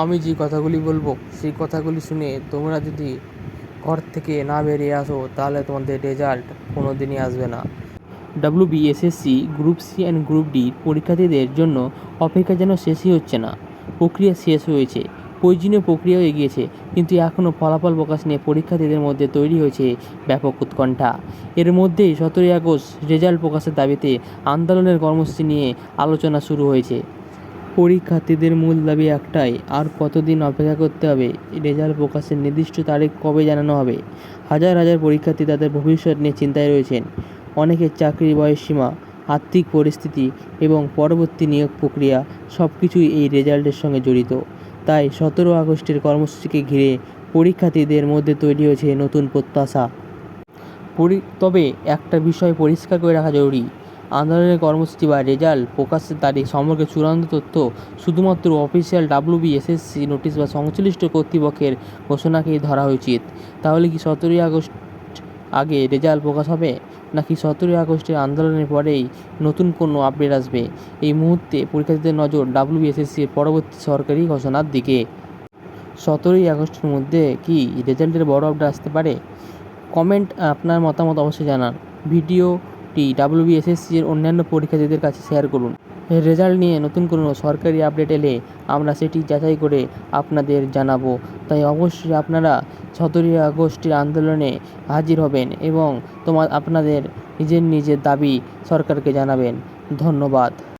আমি যে কথাগুলি বলবো সেই কথাগুলি শুনে তোমরা যদি ঘর থেকে না বেরিয়ে আসো তাহলে তোমাদের রেজাল্ট কোনো দিনই আসবে না। WBSSC group C and group D পরীক্ষার্থীদের জন্য অপেক্ষা যেন শেষই হচ্ছে না। প্রক্রিয়া শেষ হয়েছে, প্রয়োজনীয় প্রক্রিয়াও এগিয়েছে, কিন্তু এখনও ফলাফল প্রকাশ নিয়ে পরীক্ষার্থীদের মধ্যে তৈরি হয়েছে ব্যাপক উৎকণ্ঠা। এর মধ্যেই 17ই আগস্ট রেজাল্ট প্রকাশের দাবিতে আন্দোলনের কর্মসূচি নিয়ে আলোচনা শুরু হয়েছে। পরীক্ষার্থীদের মূল দাবি একটাই, আর কতদিন অপেক্ষা করতে হবে? রেজাল্ট প্রকাশের নির্দিষ্ট তারিখ কবে জানানো হবে? হাজার হাজার পরীক্ষার্থী তাদের ভবিষ্যৎ নিয়ে চিন্তায় রয়েছেন। অনেকের চাকরির বয়সসীমা, আর্থিক পরিস্থিতি এবং পরবর্তী নিয়োগ প্রক্রিয়া সব কিছুই এই রেজাল্টের সঙ্গে জড়িত। তাই 17 আগস্টের কর্মসূচিকে ঘিরে পরীক্ষার্থীদের মধ্যে তৈরি হয়েছে নতুন প্রত্যাশা। তবে একটা বিষয় পরিষ্কার করে রাখা জরুরি, আন্দোলনের কর্মসূচি বা রেজাল্ট প্রকাশের তারিখ সম্পর্কে চূড়ান্ত তথ্য শুধুমাত্র অফিসিয়াল WBSSC নোটিশ বা সংশ্লিষ্ট কর্তৃপক্ষের ঘোষণাকেই ধরা উচিত। তাহলে কি 17ই আগস্ট আগে রেজাল্ট প্রকাশ হবে, নাকি 17ই আগস্টের আন্দোলনের পরেই নতুন কোনো আপডেট আসবে? এই মুহূর্তে পরীক্ষার্থীদের নজর WBSSCর পরবর্তী সরকারি ঘোষণার দিকে। 17ই আগস্টের মধ্যে কি রেজাল্টের বড় আপডেট আসতে পারে? কমেন্ট আপনার মতামত অবশ্যই জানান। ভিডিওটি WBSSC এর অন্যান্য পরীক্ষার্থীদের কাছে শেয়ার করুন। রেজাল্ট নিয়ে নতুন কোনো সরকারি আপডেট এলে আমরা সেটি যাচাই করে আপনাদের জানাবো। তাই অবশ্যই আপনারা 17ই আগস্টের আন্দোলনে হাজির হবেন এবং আপনাদের নিজের দাবি সরকারকে জানাবেন। ধন্যবাদ।